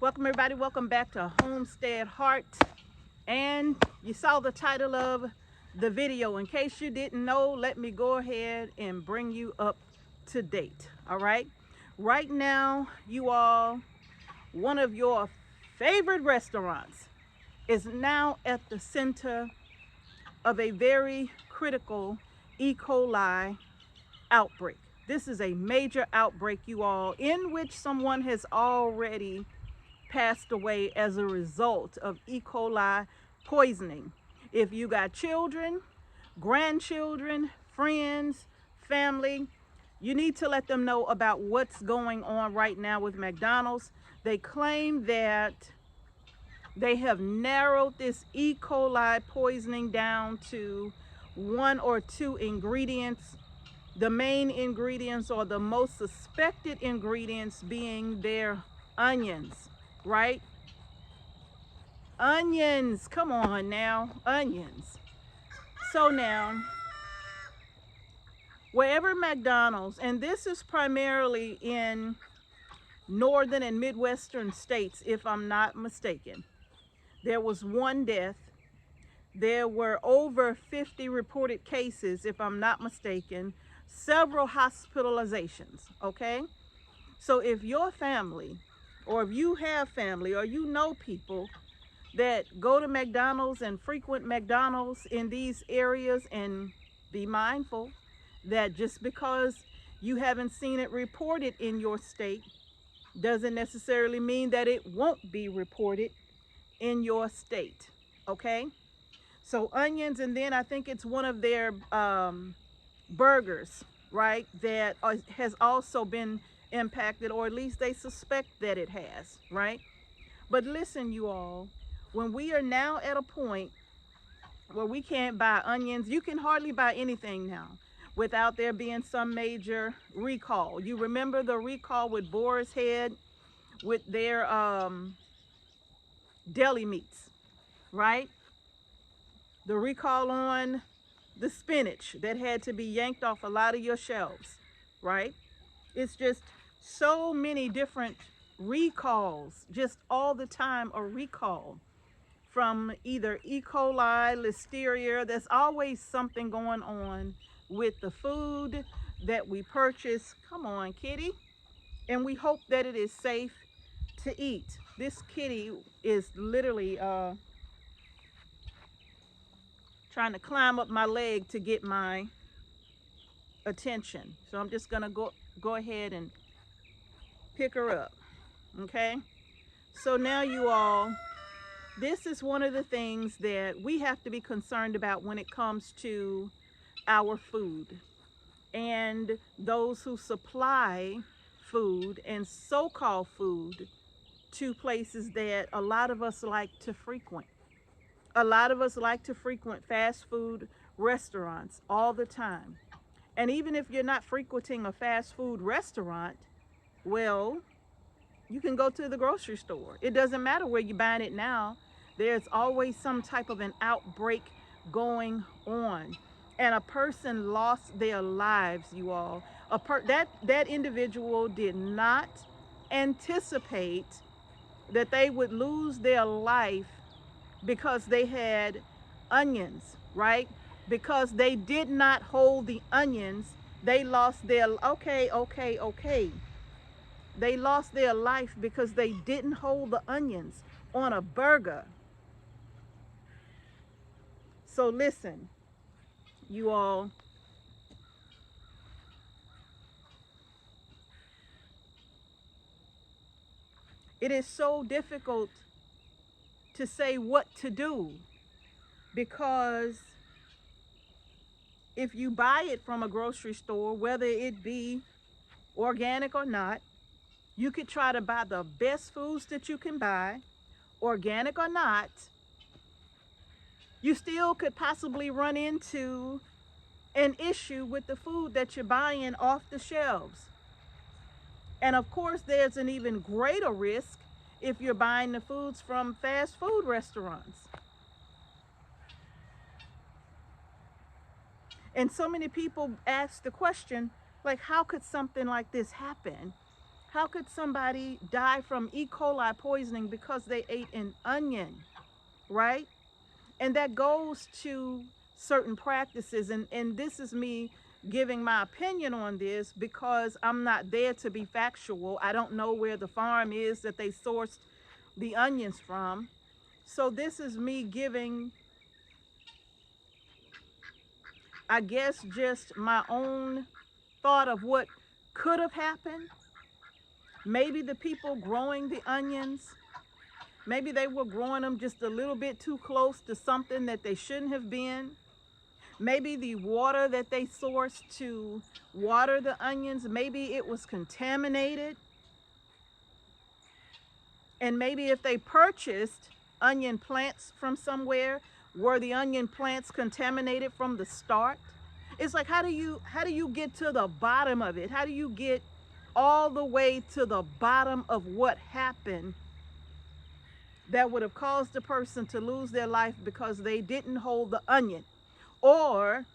Welcome everybody, welcome back to Homestead Heart. And you saw the title of the video. In case you didn't know, let me go ahead and bring you up to date. All right. Right now, you all, one of your favorite restaurants is now at the center of a very critical E. coli outbreak. This is a major outbreak, you all, in which someone has already passed away as a result of E. coli poisoning. If you got children, grandchildren, friends, family, you need to let them know about what's going on right now with McDonald's. They claim that they have narrowed this E. coli poisoning down to 1 or 2 ingredients. The main ingredients, or the most suspected ingredients, being their onions, right? Onions, come on now, onions. So now, wherever McDonald's, and this is primarily in northern and midwestern states, if I'm not mistaken, there was 1 death. There were over 50 reported cases, if I'm not mistaken, several hospitalizations, okay? So if your family, or if you have family, or you know people that go to McDonald's and frequent McDonald's in these areas, and be mindful that just because you haven't seen it reported in your state doesn't necessarily mean that it won't be reported in your state, okay? So onions, and then I think it's one of their burgers, right, that has also been impacted, or at least they suspect that it has, right? But listen, you all, when we are now at a point where we can't buy onions, you can hardly buy anything now without there being some major recall. You remember the recall with Boar's Head with their deli meats, right? The recall on the spinach that had to be yanked off a lot of your shelves, right? It's just so many different recalls, just all the time a recall from either E. coli, listeria. There's always something going on with the food that we purchase. Come on, kitty. And we hope that it is safe to eat. This kitty is literally trying to climb up my leg to get my attention. So I'm just gonna go ahead and pick her up, okay? So now you all, this is one of the things that we have to be concerned about when it comes to our food and those who supply food and so-called food to places that a lot of us like to frequent. A lot of us like to frequent fast food restaurants all the time. And even if you're not frequenting a fast food restaurant, well, you can go to the grocery store. It doesn't matter where you're buying it now. There's always some type of an outbreak going on. And a person lost their lives, you all. That individual did not anticipate that they would lose their life because they had onions, right? Because they did not hold the onions, they lost their, okay. They lost their life because they didn't hold the onions on a burger. So listen, you all, it is so difficult to say what to do, because if you buy it from a grocery store, whether it be organic or not, you could try to buy the best foods that you can buy, organic or not. You still could possibly run into an issue with the food that you're buying off the shelves. And of course, there's an even greater risk if you're buying the foods from fast food restaurants. And so many people ask the question, like, how could something like this happen? How could somebody die from E. coli poisoning because they ate an onion, right? And that goes to certain practices. And this is me giving my opinion on this because I'm not there to be factual. I don't know where the farm is that they sourced the onions from. So this is me giving, I guess, just my own thought of what could have happened. Maybe the people growing the onions, maybe they were growing them just a little bit too close to something that they shouldn't have been. Maybe the water that they sourced to water the onions, maybe it was contaminated. And maybe if they purchased onion plants from somewhere, were the onion plants contaminated from the start? It's like, how do you get to the bottom of it? How do you get all the way to the bottom of what happened that would have caused the person to lose their life because they didn't hold the onion, or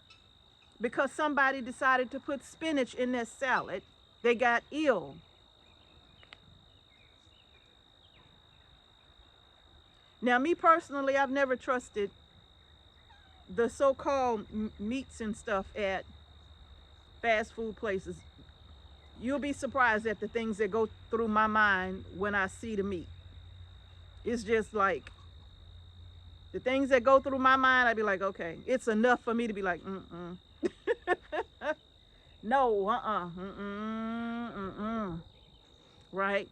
because somebody decided to put spinach in their salad, they got ill? Now, me personally, I've never trusted the so-called meats and stuff at fast food places. You'll be surprised at the things that go through my mind when I see the meat. It's just like, the things that go through my mind, I'd be like, okay, it's enough for me to be like, no, right?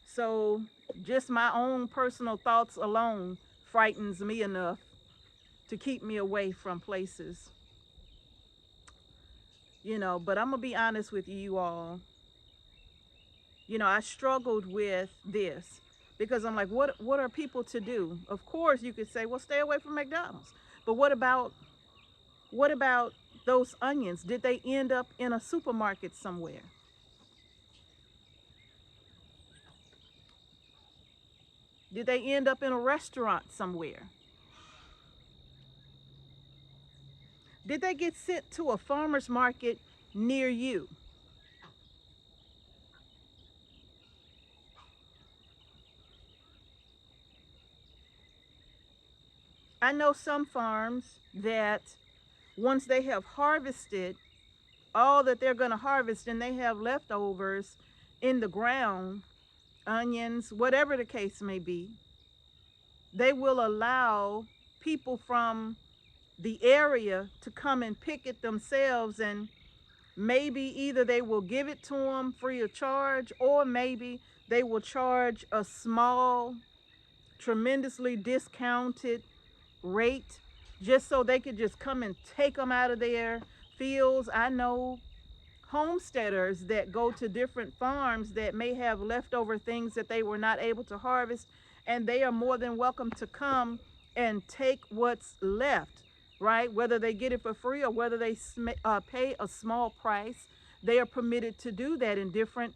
So just my own personal thoughts alone frightens me enough to keep me away from places, but I'm gonna be honest with you all. I struggled with this because I'm like, what are people to do? Of course you could say, well, stay away from McDonald's, but what about those onions? Did they end up in a supermarket somewhere? Did they end up in a restaurant somewhere? Did they get sent to a farmer's market near you? I know some farms that once they have harvested all that they're going to harvest and they have leftovers in the ground, onions, whatever the case may be, they will allow people from the area to come and pick it themselves, and maybe either they will give it to them free of charge, or maybe they will charge a small, tremendously discounted rate just so they could just come and take them out of their fields. I know homesteaders that go to different farms that may have leftover things that they were not able to harvest, and they are more than welcome to come and take what's left, right? Whether they get it for free or whether they pay a small price, they are permitted to do that in different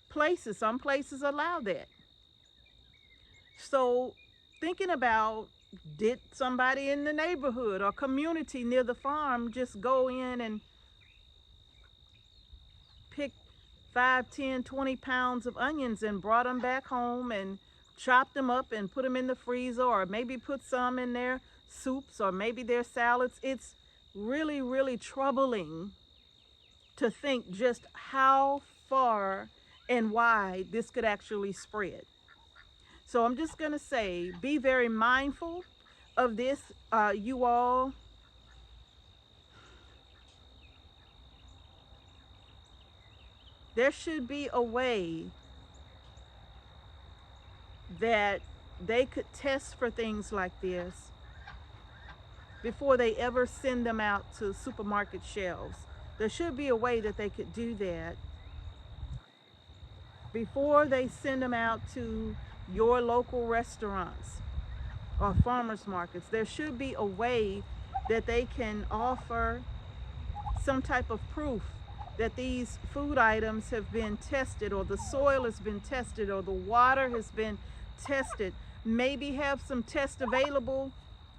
places. Some places allow that. So thinking about, did somebody in the neighborhood or community near the farm just go in and pick 5, 10, 20 pounds of onions and brought them back home and chopped them up and put them in the freezer, or maybe put some in their soups or maybe their salads? It's really, really troubling to think just how far and wide this could actually spread. So I'm just going to say, be very mindful of this, you all. There should be a way that they could test for things like this before they ever send them out to supermarket shelves. There should be a way that they could do that before they send them out to your local restaurants or farmers markets. There should be a way that they can offer some type of proof that these food items have been tested, or the soil has been tested, or the water has been tested. Maybe have some tests available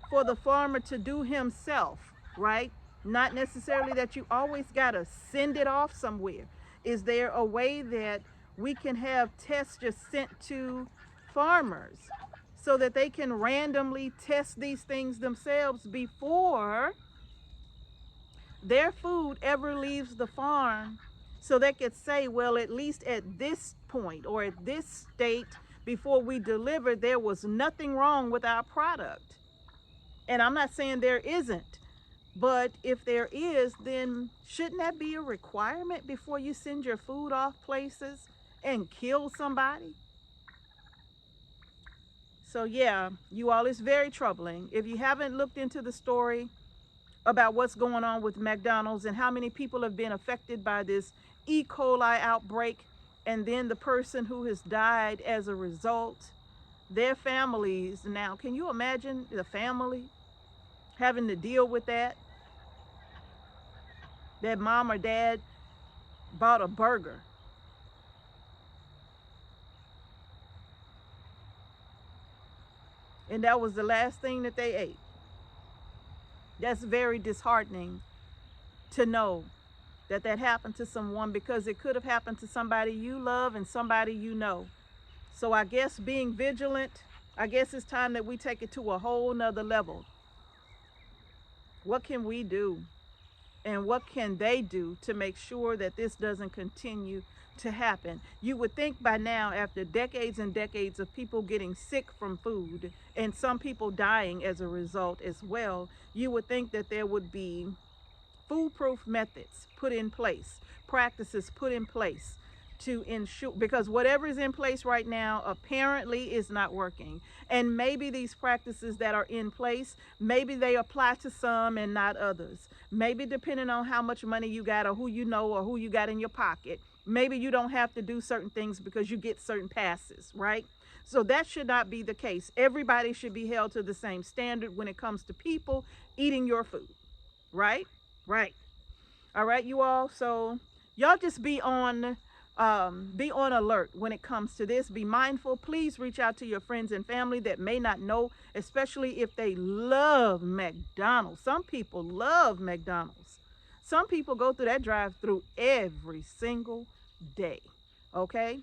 for the farmer to do himself, right? Not necessarily that you always got to send it off somewhere. Is there a way that we can have tests just sent to farmers so that they can randomly test these things themselves before their food ever leaves the farm, so they could say, well, at least at this point or at this state before we delivered, there was nothing wrong with our product. And I'm not saying there isn't, but if there is, then shouldn't that be a requirement before you send your food off places and kill somebody? So yeah, you all, it's very troubling. If you haven't looked into the story about what's going on with McDonald's and how many people have been affected by this E. coli outbreak, and then the person who has died as a result, their families now, can you imagine the family having to deal with that? That mom or dad bought a burger and that was the last thing that they ate. That's very disheartening to know that that happened to someone, because it could have happened to somebody you love and somebody you know. So I guess being vigilant, I guess it's time that we take it to a whole nother level. What can we do? And what can they do to make sure that this doesn't continue to happen? You would think by now, after decades and decades of people getting sick from food and some people dying as a result as well, you would think that there would be foolproof methods put in place, practices put in place to ensure, because whatever is in place right now apparently is not working. And maybe these practices that are in place, maybe they apply to some and not others. Maybe depending on how much money you got or who you know or who you got in your pocket, maybe you don't have to do certain things because you get certain passes, right? So that should not be the case. Everybody should be held to the same standard when it comes to people eating your food, right? Right. All right, you all. So y'all just be on alert when it comes to this. Be mindful. Please reach out to your friends and family that may not know, especially if they love McDonald's. Some people love McDonald's. Some people go through that drive-through every single day. Okay?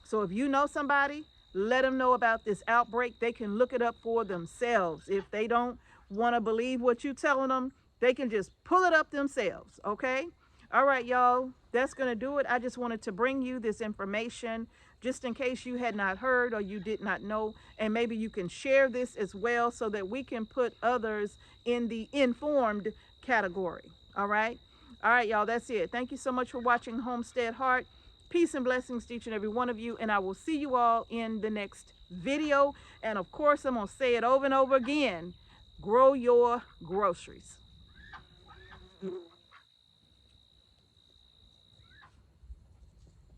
So if you know somebody, let them know about this outbreak. They can look it up for themselves. If they don't want to believe what you're telling them, they can just pull it up themselves. Okay? All right, y'all, that's going to do it. I just wanted to bring you this information just in case you had not heard or you did not know. And maybe you can share this as well so that we can put others in the informed category. All right. All right, y'all, that's it. Thank you so much for watching Homestead Heart. Peace and blessings to each and every one of you. And I will see you all in the next video. And of course, I'm going to say it over and over again. Grow your groceries.